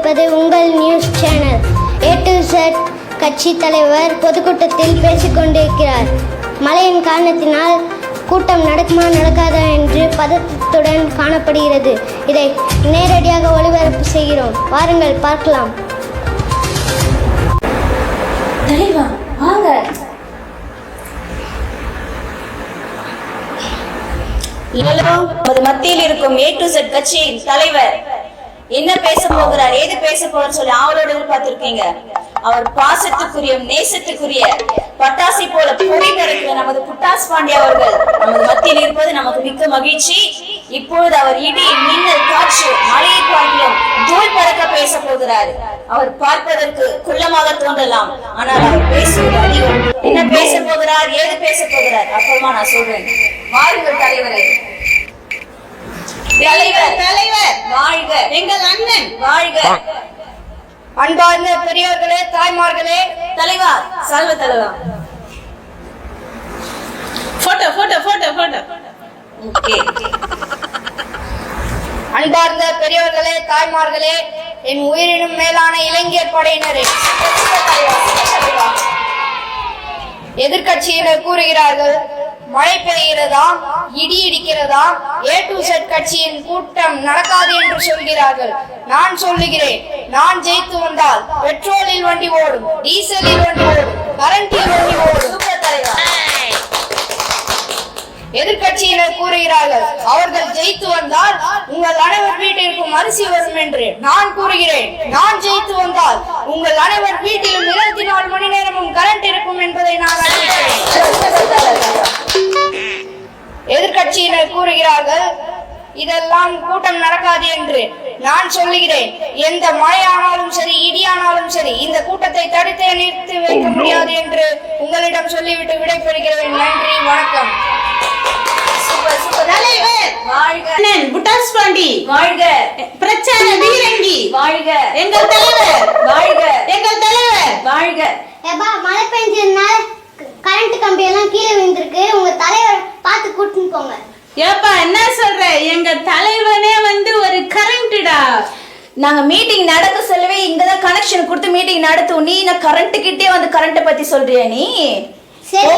கொண்டிருப்பது உங்கள் news channel. A to Z கட்சி தலைவர் பொதுக்கூட்டத்தில் பேசிக் கொண்டிருக்கிறார். மழையின் காரணத்தினால் கூட்டம் நடக்குமா நடக்காதா என்று பதட்டத்துடன் காணப்படுகிறது. இதை நேரடியாக ஒளிபரப்பு செய்கிறோம். வாருங்கள் பார்க்கலாம். தலைவா வாங்க. மத்தியில் இருக்கும் A to Z கட்சியின் தலைவர் என்ன பேச போகிறார், ஏது பேச போறார் சொல்லி ஆவலோடு எதிர்பார்த்திருக்கீங்க. அவர் பாசத்துக்குரிய நேசத்துக்குரிய பட்டாசை போல பொறி பறக்கிற நமது புட்டாஸ் பாண்டியா அவர்கள் நமது மத்தியில் இருப்பது நமக்கு மிக்க மகிழ்ச்சி. இப்பொழுது அவர் இடி மின்னல் காற்று மழையை பார்க்கலாம் தூள் பறக்க பேச போகிறார். அவர் பார்ப்பதற்கு குள்ளமாக தோன்றலாம், ஆனால் அவர் பேசுவது அதிகம். என்ன பேச போகிறார், ஏது பேச போகிறார் அப்புறமா நான் சொல்றேன். வாருங்கள் தலைவரே. தலைவர் தலைவர் வாழ்க, எங்கள் அண்ணன் வாழ்க. அன்பார்ந்த பெரியோர்களே, தாய்மார்களே, தலைவா சால்வ தலைவா. Photo photo photo photo. Okay. அன்பார்ந்த பெரியோர்களே, தாய்மார்களே, என் உயிரினும் மேலான இளைஞர் படையினரே, எதிர்கட்சியினர் கூறுகிறார்கள் மழை பெய்கிறதா, இடி இடிக்கிறதா, A to Z கட்சியின் கூட்டம் நடக்காது என்று சொல்கிறார்கள். நான் சொல்லுகிறேன், நான் ஜெயித்து வந்தால் பெட்ரோலில் வண்டி ஓடும், டீசலில் வண்டி ஓடும், கரண்டில் வண்டி ஓடும். எதிர்கட்சியினர் கூறுகிறார்கள் அவர்கள் ஜெயித்து வந்தால் உங்கள் அனைவர் வீட்டிற்கும் அரிசி வரும் என்று. நான் கூறுகிறேன், நான் ஜெயித்து வந்தால் உங்கள் அனைவர் வீட்டிலும் 24 மணி நேரமும் கரண்ட் இருக்கும் என்பதை நான் அறிவிக்கிறேன். எதிர்கட்சியினர் கூறுகிறார்கள் இதெல்லாம் கூட்டம் நடக்காது என்று. நான் சொல்லுகிறேன், எந்த மழையானாலும் சரி, இடியானாலும் சரி, இந்த கூட்டத்தை தடுத்தே நிறுத்தி வைக்க முடியாது என்று உங்களிடம் சொல்லிவிட்டு விடைபெறுகிறேன். நன்றி, வணக்கம். தலைவர் வாழ்க, புட்டாஸ் பாண்டி வாழ்க, பிரச்சார வீரங்கி வாழ்க, எங்கள் தலைவர் வாழ்க, எங்கள் தலைவர் வாழ்க. ஏப்பா, மழை பெஞ்சதுனால கரண்ட் கம்பி எல்லாம் கீழே விழுந்திருக்கு. உங்க தலைவர் பார்த்து கூட்டின்னு போங்க. ஏப்பா என்ன சொல்ற, எங்க தலைவனே ஒரு கரண்ட்டா. நாங்க மீட்டிங் நடக்க சொல்லவே இங்கதான் கனெக்ஷன் கொடுத்து மீட்டிங் நடத்தும். நீ நான் கரண்ட் கிட்டே வந்து கரண்ட் பத்தி சொல்றியா நீ? சரி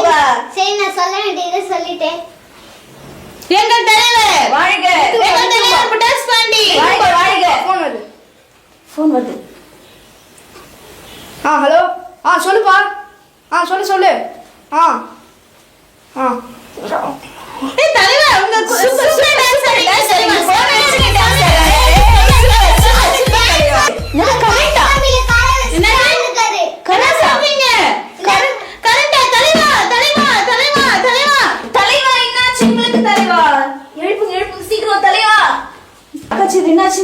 சரி, நான் சொல்ல வேண்டியதை சொல்லிட்டேன். எங்கள் தலைவர் வாழ்க, எங்கள் தலைவர் புட்டாஸ் பாண்டி வாழ்க, வாழ்க. ஃபோன் வருது. ஹலோ. சொல்லுப்பா. சொல்லு. தலைவர் உங்க சூப்பர் டான்சர்.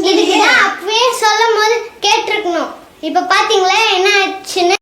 இதுக்குதான் அப்பவே சொல்லும் போது கேட்டிருக்கணும். இப்ப பாத்தீங்களா என்ன ஆச்சுன்னு.